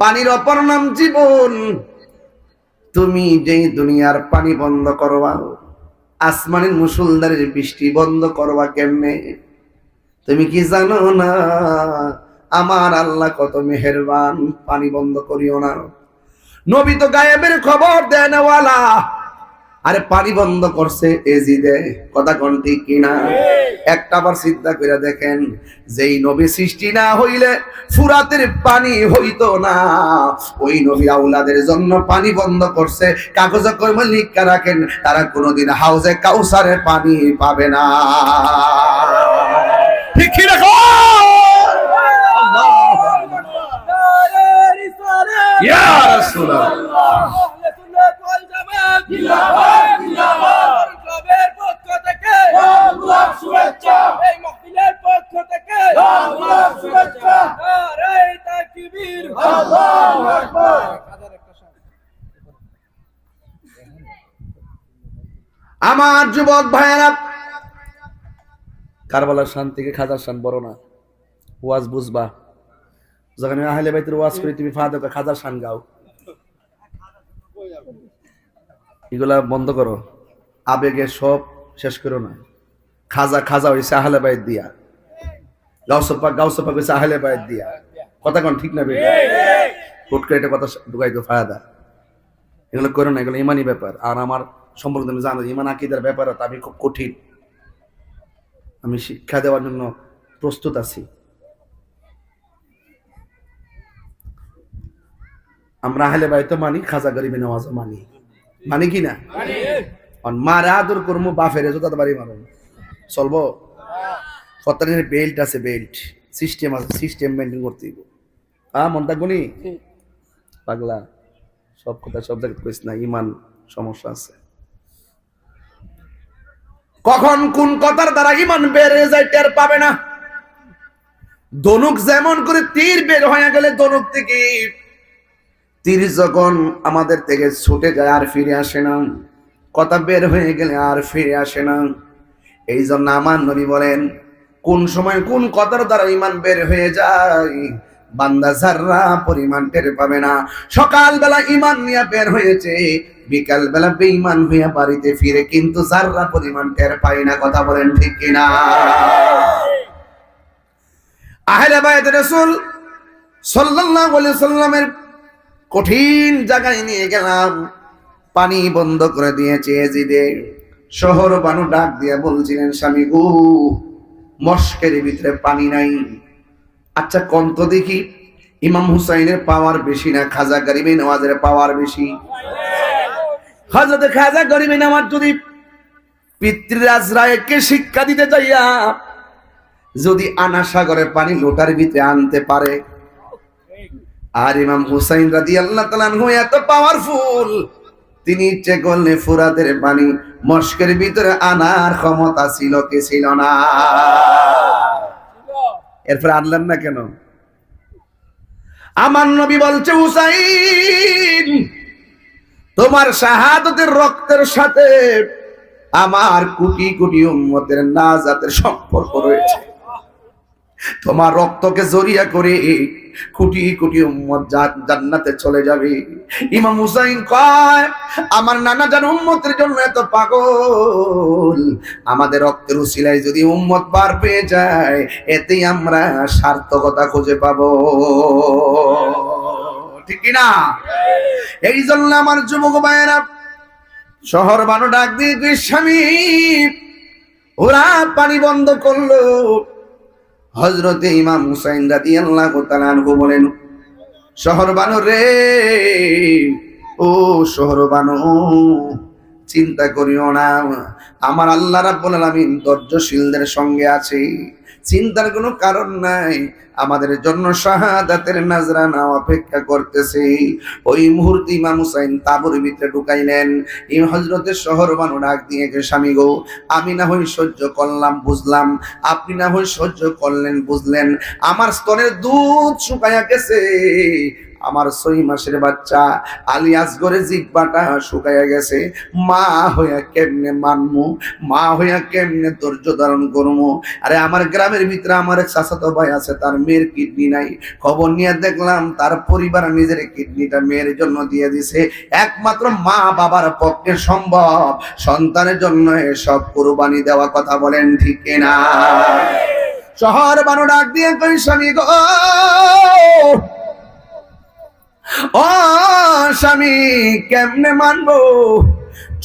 পানির অপর নাম জীবন। তুমি যেই দুনিয়ার পানি বন্ধ করবা, আসমানের মুষলধারের বৃষ্টি বন্ধ করবা কেমনে? তুমি কি জানো না আমার আল্লাহ কত মেহেরবান? পানি বন্ধ করিও না। নবী তো গায়েবের খবর দেন ওয়ালা, আরে পানি বন্ধ করছে এজিদে, কথা কোন ঠিক কিনা? একটা বার চিন্তা করে দেখেন, যেই নবী সৃষ্টি না হইলে ফুরাতের পানি হইতো না, ওই নবী আউলাদের জন্য পানি বন্ধ করছে। কাগজে কলমে লিখা রাখেন, তারা কোনোদিন হাউজে কাউসারের পানি পাবে না। ঠিক কি রাখো? ইয়া রাসূলুল্লাহ, আমার যুবক ভাইয়েরা, কারবালার শান থেকে খাজার শান বড় না, ওয়াজ বুঝবা। যখন আমি আহলে বাইতের ওয়াজ করি তুমি ফাদা খাজার শান গাও, এগুলা বন্ধ করো, আবেগে সব শেষ করো না। খাজা খাজা হইছে আহলে বাইত দিয়া, গাউসপাক হইছে আহলে বাইত দিয়া। কথা কোন ঠিক না বেটা? হুট করে এটা কথা ঢুকাইতো ফায়দা। এগুলো করো না, এগুলো ইমানি ব্যাপার। আর আমার সম্পর্কে তুমি জানো ইমান আকীদার ব্যাপার আমি খুব কঠিন, আমি শিক্ষা দেওয়ার জন্য প্রস্তুত আছি। আমরা আহলে বাইত মানি, খাজা গরিবে নওয়াজও মানি, মানি কি না? মারে আদর করবো, বাফের জোতা বাড়ি মারো, চলবো? কতদিনের বেল্ট আছে, বেল্ট সিস্টেম আছে, সিস্টেম মেনটেন করতে দিব। মন থাকবো নি পাগলা, সব কথা সব জায়গায় কইস না, ইমান সমস্যা আছে। কখন কোন কথার দ্বারা ইমান বেড়ে যায় টের পাবে না। ধনুক যেমন করে তীর বের হয়ে গেলে ধনুক থেকে তীর যখন আমাদের থেকে ছুটে যায় আর ফিরে আসে না, কথা বের হয়ে গেলে আর ফিরে আসে না। এই জন্য আমার নবী বলেন কোন সময় কোন কথার দ্বারা ইমান বের হয়ে যায় বান্দা যাররা পরিমাণ টের পাবে না। সকালবেলা ইমান নিয়ে বের হয়েছে, বিকাল বেলা বেঈমান হইয়া বাড়িতে ফিরে কিন্তু যাররা পরিমাণ টের পায় না। কথা বলেন ঠিক কিনা? আহলে বাইত রাসূল সাল্লাল্লাহু আলাইহি সাল্লামের কঠিন জায়গায় নিয়ে গেলাম, পানি বন্ধ করে দিয়েছে এজিদে। শহর বানু ডাক দিয়ে বলছিলেন স্বামী গো, মস্কের ভিতরে পানি নাই। আচ্ছা কন্ত দেখি ইমাম হুসাইনের পাওয়ার বেশি না খাজা গরিবে নওয়াজের পাওয়ার বেশি? হযরত খাজা গরিবে নওয়াজ যদি পিতৃরাজ রায়কে শিক্ষা দিতে যাইয়া যদি আনা সাগরে পানি লোটার ভিতরে আনতে পারে, আর ইমাম হুসাইন রাদিয়াল্লাহু তাআলা আনহু এত পাওয়ারফুল, তিনি ইচ্ছে করলে ফুরাতের পানি মস্কের ভিতরে আনার ক্ষমতা ছিল কি ছিল না? এরপর আনলেন না কেন? আমার নবী বলছে হুসাইন তোমার শাহাদাতের রক্তের সাথে আমার কোটি কোটি উম্মতের নাজাতের সম্পর্ক রয়েছে। তোমার রক্তকে জড়িয়া করে কোটি কোটি উম্মত জান্নাতে চলে যাবে। ইমাম হুসাইন কয় আমার নানা জান উম্মতের জন্য এত পাগল, আমাদের রক্তের উসিলায় যদি উম্মত পার পেয়ে যায় এতেই আমরা সার্থকতা খুঁজে পাবো। ঠিক কিনা? এই জন্য আমার যুবক ভাইয়েরা শহর বানো ডাক দিয়ে স্বামী ওরা পানি বন্ধ করলো। হযরতে ইমাম হুসাইন রাদিয়াল্লাহু তাআলা আনহু বলেন শহর বানো রে, ও শহর বানো চিন্তা করিও না, আমার আল্লাহ রাব্বুল আলামিন ধৈর্যশীলদের সঙ্গে আছে, চিন্তার কোনো কারণ নাই, আমাদের জন্য শাহাদাতের নাজরানা অপেক্ষা করতেছে। ওই মুহূর্তে ইমাম হুসাইন তাঁবুর ভিতরে ঢুকাইলেন। হযরতের শহর বানু ডাক দিয়ে স্বামী গো, আমি না হয় সহ্য করলাম বুঝলাম, আপনি না হয় সহ্য করলেন বুঝলেন, আমার স্তনের দুধ শুকাইয়া গেছে, আমার 6 মাসের বাচ্চা আলী আসগরের জিহ্বাটা শুকাইয়া গেছে, মা হইয়া কেমনে মানমু, মা হইয়া কেমনে ধৈর্য ধারণ করমু। আরে আমার গ্রামের ভিতরে আমার এক চাচাতো ভাই আছে, তার মেয়ের কিডনি নাই, খবর নিয়ে দেখলাম তার পরিবার নিজের কিডনিটা মেয়ের জন্য দিয়ে দিছে। একমাত্র মা বাবার পক্ষে সম্ভব সন্তানের জন্য এসব কুরবানি দেওয়া। কথা বলেন ঠিক কিনা? শহর বানু ডাক দিয়ে কই স্বামী গো, ও স্বামী কেমনে মানবো,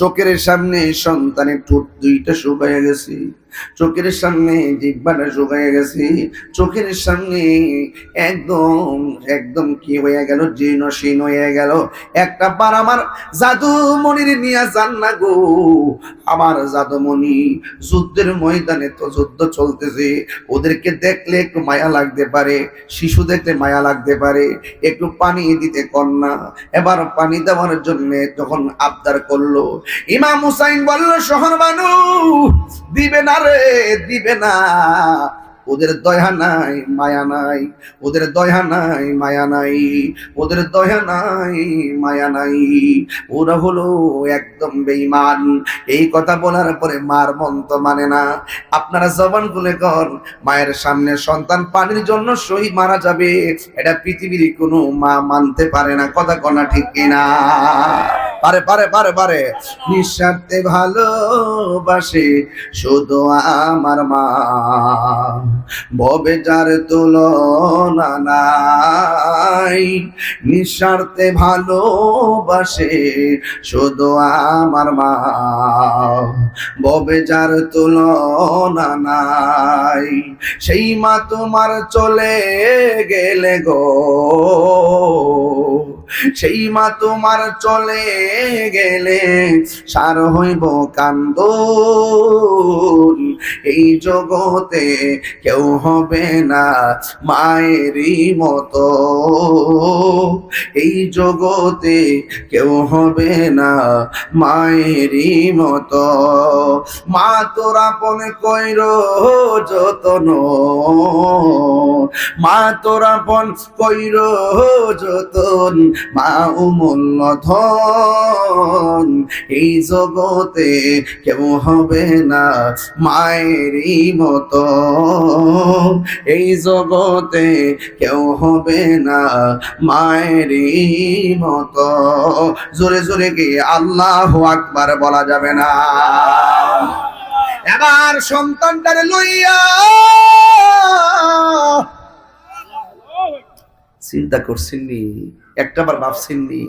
চোখের সামনে সন্তানের ঠোঁট দুইটা শুকাইয়া গেছে, চোখের সামনে জিহ্বাটা শুকাইয়া গেছে, চোখের সামনে একদম একদম কি হয়ে গেল, জীর্ণ শীর্ণ হয়ে গেল। একটা বার আমার জাদুমণির নিয়ে যান না গো, আমার জাদুমণি যুদ্ধের ময়দানে তো যুদ্ধ চলতেছে, ওদেরকে দেখলে একটু মায়া লাগতে পারে, শিশু দেখলে মায়া লাগতে পারে, একটু পানি দিতে কন্যা। এবার পানি দেওয়ার জন্য যখন আবদার করলো, ইমাম হুসাইন বলল শহর বানু দিবে না রে, দিবে না, ওদের দয়া নাই মায়া নাই, ওদের দয়া নাই মায়া নাই, ওদের দয়া নাই মায়া নাই, ওরা হলো একদম বেঈমান। এই কথা বলার পরে মার মন তো মানে না। আপনারা জবান খুলে কর, মায়ের সামনে সন্তান পানির জন্য শহীদ মারা যাবে, এটা পৃথিবীর কোনো মা মানতে পারে না। কথা কনা ঠিক কিনা? পারে পারে পারে পারে। নিঃস্বার্থে ভালোবাসে শুধু আমার মা, ভবে যার তুলনা নাই। নিঃস্বার্থে ভালোবাসে শুধু আমার মা, ভবে যার তুলনা নাই। সেই মা তোমার চলে গেলে গো, সেই মা তোমার চলে গেলে সার হইব কান্দন। এই জগতে কেউ হবে না মায়েরই মতো, এই জগতে কেউ হবে না মায়েরই মতো। মা তোর আপন কইর যতন, মা তোর আপন কইর যতন, মা অমূল্য ধন। এই জগতে কেউ হবে না মায়েরই মতো, এই জগতে কেউ হবে না মায়েরই মতো। জোরে জোরে কি আল্লাহু আকবার বলা যাবে না? এবার সন্তানটারে লইয়া চিন্তা করছেননি, একটাবার ভাবছেননি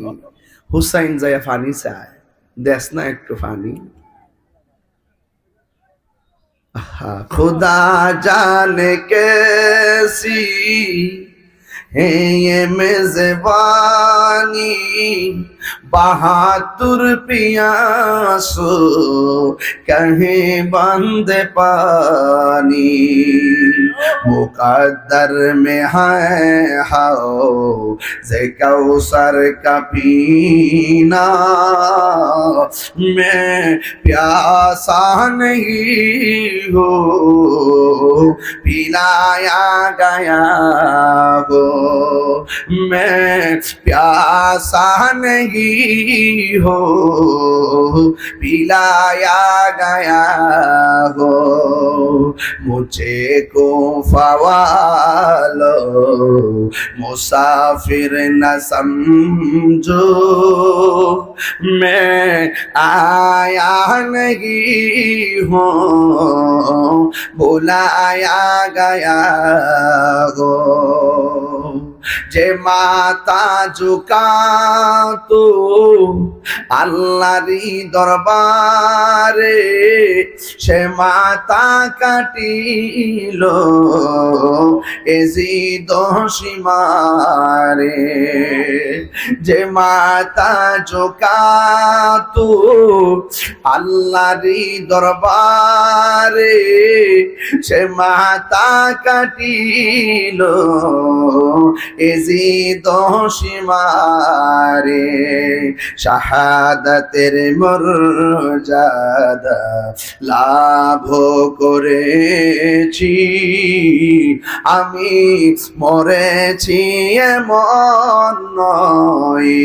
হুসাইন যাইয়া ফানি চায়, দেশ না একটু ফানি। खुदा जाने कैसी है ये मेज़बानी, बहादुर पियासो कहीं बंद पानी। मुकद्दर में है हाओ जे कौसर का पीना, मैं प्यासा नहीं हो पिलाया गया हो, मैं प्यासा नहीं हो पिलाया गया हो। मुझे को फवालो मुसाफिर न समझो, मैं आया नहीं हूँ बुलाया गया हो। যে মাতা ঝুকা তো আল্লাহরই দরবারে, সে মাতা কাটিল এজি দোষিমারে। যে মাতা ঝুকা তো আল্লাহরই দরবারে, সে মাতা কাটিল এজি দোষিমারে। শাহাদাতের মর্যাদা লাভ করেছি, আমি মরেছি এমন নয়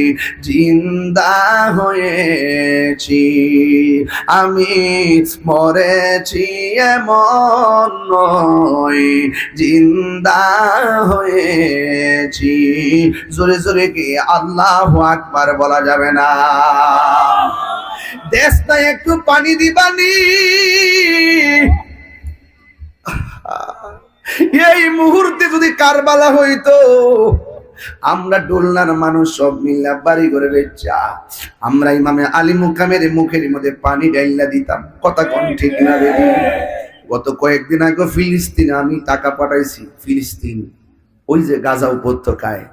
জিন্দা হয়েছি, আমি মরেছি এমন নয় জিন্দা হয়েছি। জোরে জোরে কি আল্লাহু আকবার বলা যাবে না? দেশ না একটু পানি দিবানি? এই মুহূর্তে যদি কারবালা হইতো, আমরা ডোলনার মানুষ সব মিল্লা বাড়ি করে বেচা, আমরা ইমামে আলী মুকামের মুখের মধ্যে পানি ডাইলা দিতাম। কথা কোন ঠিক না রে? গত কয়েকদিন আগে ফিলিস্তিনে আমি টাকা পাঠাইছি। ফিলিস্তিন ওই যে গাজা উপত্যকায়,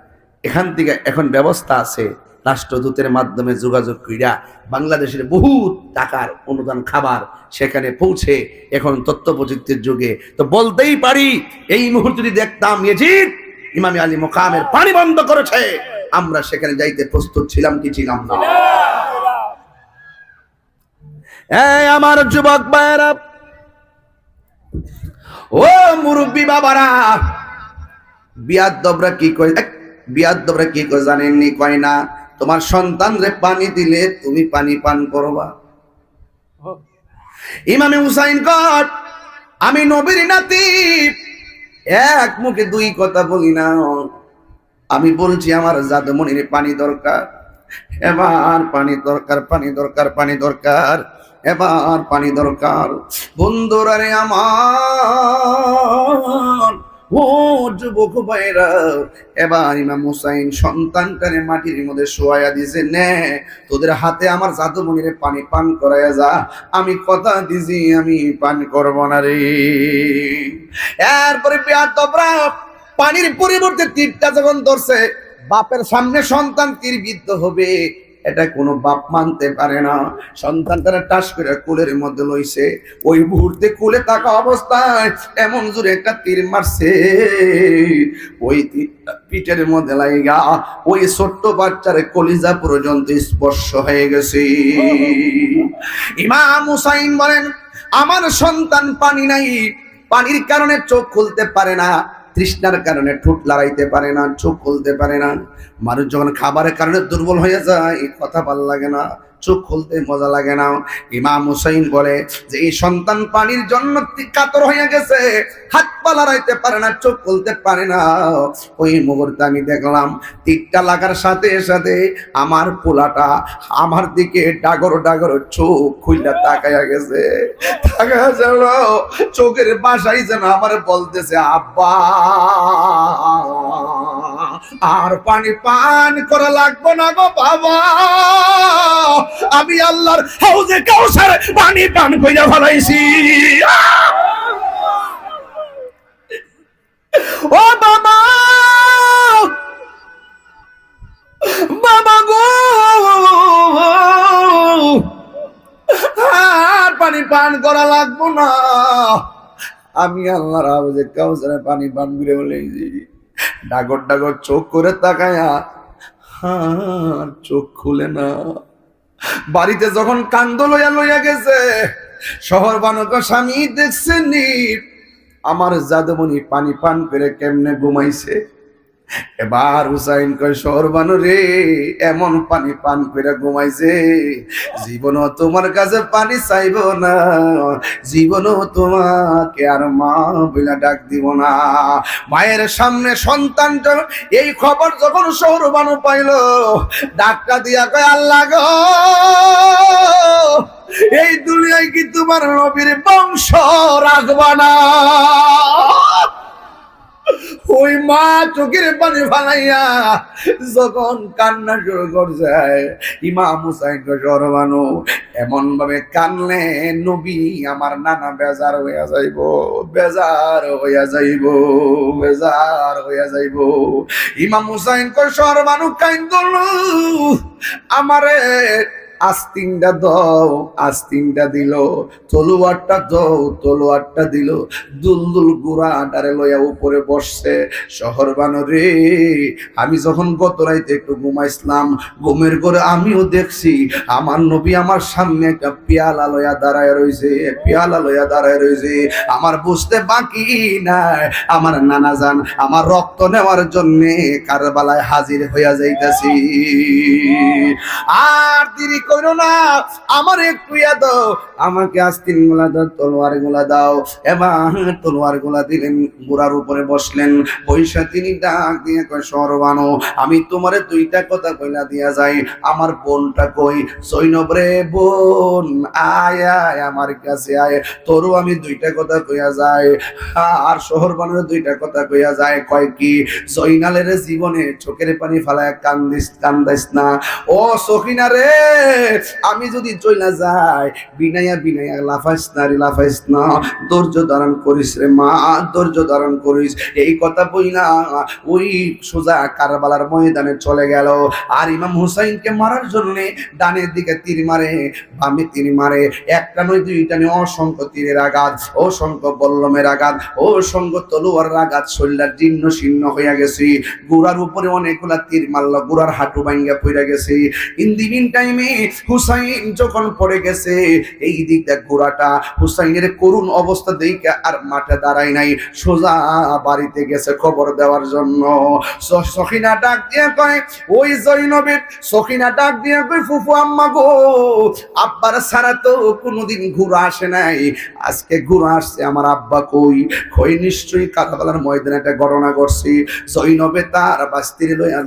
এখান থেকে এখন ব্যবস্থা আছে রাষ্ট্রদূতের মাধ্যমে যোগাযোগ কইরা বাংলাদেশের বহু টাকার অনুদান খাবার সেখানে পৌঁছে এখন তথ্য প্রযুক্তির যুগে। তো বলতেই পারি এই মুহূর্তে যদি দেখতাম ইয়াজিদ ইমামে আলী মুকামের পানি বন্ধ করেছে, আমরা সেখানে যাইতে প্রস্তুত ছিলাম কি ছিলাম না? এই আমার যুবক ভাইরা, ও মুরব্বী বাবারা, বিয়াদ্দবরা কি কয়, বিয়াদ্দবরা কি কয় জানেননি? কয় না তোমার সন্তানরে পানি দিলে তুমি পানি পান করবা। ইমামে হুসাইন কয় আমি নবীর নাতি, এক মুখে দুই কথা বলি না। আমি বলছি আমার জাদুমণির পানি দরকার, এবার পানি দরকার, পানি দরকার, পানি দরকার, এবার পানি দরকার। বন্ধুরা রে আমার, ও যুবক ভাইরা, এবার ইমাম হুসাইন সন্তানটারে মাটির মধ্যে শোয়াইয়া দিছে, নে তোদের হাতে আমার জাদুমণিরে পানি পান করাইয়া যা, আমি কথা দিছি আমি পান করব না রে। এরপরে বেয়াদবরা পানির পরিবর্তে তীরটা যখন ধরছে, বাপের সামনে সন্তান তীরবিদ্ধ হবে এটা কোনো বাপ মানতে পারে না। সন্তানটারে টাস করে কোলের মধ্যে লইছে, ওই মুহূর্তে কোলে থাকা অবস্থায় এমন জোরে একটা তীর মারছে, ওই তীরটা পিঠের মধ্যে লাগা ওই ছোট্ট বাচ্চার কলিজা পর্যন্ত স্পর্শ হয়ে গেছে। ইমাম হুসাইন বলেন আমার সন্তান পানি নাই, পানির কারণে চোখ খুলতে পারে না, তৃষ্ণার কারণে ঠোঁট লড়াইতে পারে না, চোখ খুলতে পারে না। মানুষ যখন খাবারের কারণে দুর্বল হয়ে যায়, কথা ভালো লাগে না, চোখ খুলতে মজা লাগে না। ইমাম হুসাইন বলে যে এই সন্তান পানির জন্য কাতর হয়ে গেছে, হাত পা লড়াইতে পারে না, চোখ খুলতে পারে না। ওই মুহূর্তে আমি দেখলাম তীরটা লাগার সাথে সাথে আমার পোলাটা আমার দিকে ডাগর ডাগর চোখ খুইলা তাকায়া গেছে, তাকায়া গেল, চোখের বাসাই যেন আমার বলতেছে আব্বা আর পানি পান করা লাগবে না গো বাবা, আমি আল্লাহর হাউজে কাউসারে পানি পান কইরা ফলাইছি। ও বাবা, বাবা গো, আর পানি পান করা লাগবে না, আমি আল্লাহর হাউজে কাউসারে পানি পান করে ফলাইছি। ডাগর ডাগর চোখ করে তাকায়া চোখ খুলে না। বাড়িতে যখন কান্দ লইয়া লইয়া গেছে, শহর বানক স্বামী দেখছেন আমার জাদুমণি পানি পান করে কেমনে ঘুমাইছে। এবার হুসাইন কয় শহর বানু রে, এমন পানি পান করে ঘুমাইছে জীবনও তোমার কাছে পানি চাইব না, জীবনও তোমাকে আর মা বলে ডাক দিব না। মায়ের সামনে সন্তান এই খবর যখন শহর বানু পাইল, ডাক্তার দিয়া কয় আল্লাহ গো, এই দুনিয়ায় কি তোমার নবীর বংশ রাখবা না? ওই মা চোখের পানি ফালাইয়া যখন কান্না শুরু করছে, ইমাম হুসাইন সরবানো এমন ভাবে কানলে নবী আমার নানা বেজার হইয়া যাইব, বেজার হইয়া যাইব, বেজার হইয়া যাইব। ইমাম হুসাইন সরবানো কাইন্দল আমারে আস্তিনটা দাও, আস্তিনটা দিল, তলোয়ারটা দাও, তলোয়ারটা দিল, দুলদুল গুড়াটারে লইয়া উপরে বসছে। শহর বানরে আমি যখন গত রাইতে একটু ঘুমাইছিলাম, ঘুমের ঘরে আমিও দেখছি আমার নবী আমার সামনে একটা পেয়ালা লইয়া দাঁড়ায় রয়েছে, পেয়ালা লইয়া দাঁড়ায় রয়েছে। আমার বুঝতে বাকি নাই আমার নানা জান আমার রক্ত নেওয়ার জন্য কারবালায় হাজির হইয়া যাইতাছি। আর দেরি করো না, আমার একটু দাও, আমাকে আস্তিন গুলা দাও, তলোয়ার গুলা দাও। এবার তলোয়ার গুলা দিলেন, গোড়ার উপরে বসলেন, পয়সা তিনি ডাক দিয়ে কয় সরবানো আমি তোমারে দুইটা কথা কইলা দিয়া যাই, আমার বোনটা কই? সৈনব রে বোন আয় আয় আমার কাছে আয়, তোরও আমি দুইটা কথা কইয়া যাই। আর শহর বানের দুইটা কথা কইয়া যায়, কয় কি? জয়নালের জীবনে চোখের পানি ফালায় কান্দিস, কান্দাইস না। ও সখিনা রে, আমি যদি চইলা যাই, বিনাইয়া বিনাইয়া লাফাইস না রে, লাফাইস না, ধৈর্য ধারণ করিস রে মা, ধৈর্য ধারণ করিস। এই কথা বইলা ওই সোজা কারবালার ময়দানে চলে গেল। আর ইমাম হুসাইনকে মারার জন্য ডানের দিকে তীর মারে, বামে তীর মারে, একটা নয় দুইটা নয়, অসংখ্য তীরের আঘাত, অসংখ্য বল্লমের আঘাত, অসংখ্য তলোয়ারের আঘাত, শরীরটা জীর্ণ শীর্ণ হইয়া গেছে। গুড়ার উপরে অনেকগুলা তীর মারল, গুড়ার হাঁটু ভাঙ্গা পড়ে গেছে। ইন দি মিন টাইমে হুসাইন যখন পড়ে গেছে, এই দিক দেখ ঘোড়াটা হুসাইনের করুণ অবস্থা দেখে আর মাঠে দাঁড়ায় নাই, সোজা বাড়িতে গেছে খবর দেওয়ার জন্য। সখিনা ডাক দিয়ে কয়, ওই জৈনবের সখিনা ডাক দিয়ে কয়, ফুফু আম্মা গো, আব্বার ছাড়া তো কোনোদিন ঘুরে আসে নাই, আজকে ঘুরে আসছে আমার আব্বা। কই কই নিশ্চয়ই কারবালার ময়দানে একটা ঘটনা ঘটছে। জৈনবে তার বাস্তির লইয়া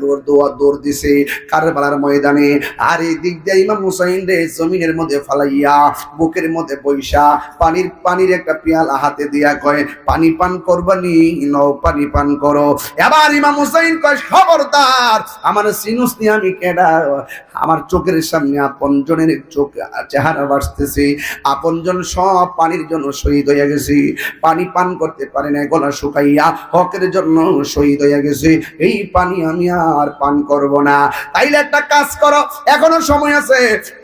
দৌড় দিছে কারবালার ময়দানে। আর এই দিক দিয়ে ইমাম হুসাইন রে জমিনের মধ্যে ফালাইয়া বুকের মধ্যে বৈশা পানির একটা পেয়ালা হাতে দিয়া কয়, পানি পান করবানি? নাও পানি পান করো। এবার ইমাম হুসাইন কয়, খবরদার, আমার সিনুসনি আমি কেডা? আমার চোখের সামনে আপনজনের চোখ চেহারা ভাসতেছে, আপনজন সব পানির জন্য শহীদ হয়ে গেছে, পানি পান করতে পারে না, গলা শুকাইয়া হকের জন্য শহীদ হয়ে গেছে, এই পানি আমি আর পান করব না। তাইলে একটা কাজ করো, এখনো সময় আছে,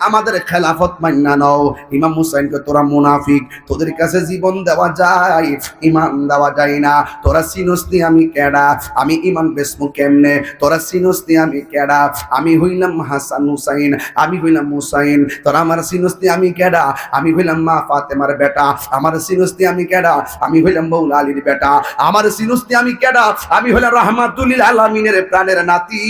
আমাদের খেলাফত মান্না নাও। ইমাম হুসাইনকে, তোরা মুনাফিক, তোদের কাছে জীবন দেওয়া যায়, ইমান দেওয়া যায় না। তোরা সিনুসনি আমি কেডা? আমি ইমান বেসমু কেমনে? তোরা সিনুসনি আমি কেডা? আমি হইলাম হাসান হুসাইন, আমি হইলাম হুসাইন। তোরা আমার সিনুসনি আমি কেডা? আমি হইলাম মা ফাতেমার বেটা। আমার সিনুসনি আমি কেডা? আমি হইলাম মৌলা আলীর বেটা। আমার সিনুসনি আমি কেডা? আমি হইলাম রাহমাতুল আলামিনের প্রাণের নাতি।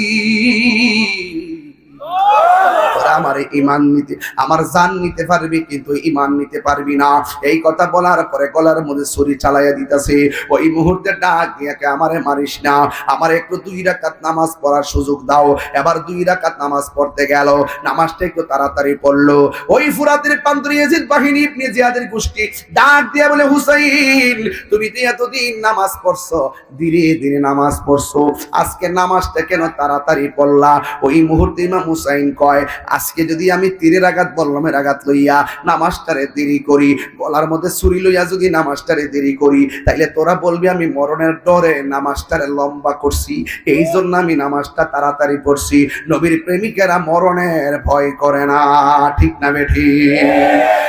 তোরা আমার ইমান নিতে, আমার জান নিতে পারবি, কিন্তু ইমান নিতে পারবি না। এই কথা বলার পরে গলার মধ্যে ছুরি চালাইয়া দিতেছে। ওই মুহূর্তে ডাক দিয়ে, আমারে মারিস না, আমার একটু 2 রাকাত নামাজ পড়ার সুযোগ দাও। এবার 2 রাকাত নামাজ পড়তে গেল, নামাজটা একটু তাড়াতাড়ি পড়লো। ওই ফুরাতের প্রান্তরে ইয়াজিদ বাহিনী ইবনে জিয়াদের গোষ্ঠী ডাক দিয়ে বলে, হুসাইন, তুমি তো এতদিন নামাজ পড়ছো, ধীরে ধীরে নামাজ পড়ছো, আজকে নামাজটা কেন তাড়াতাড়ি পড়লা? ওই মুহূর্তে ইমাম হুসাইন কয়, আজকে যদি আমি 3 রাকাত বললামের আঘাত লইয়া নামাজটারে দেরি করি, গলার মধ্যে ছুরি লইয়া যদি নামাজটারে দেরি করি, তাইলে তোরা বলবি আমি মরণের ডরে নামাজটারে লম্বা করছি, এই জন্য আমি নামাজটা তাড়াতাড়ি পড়ছি। নবীর প্রেমিকেরা মরণের ভয় করে না, ঠিক না বেঠিক?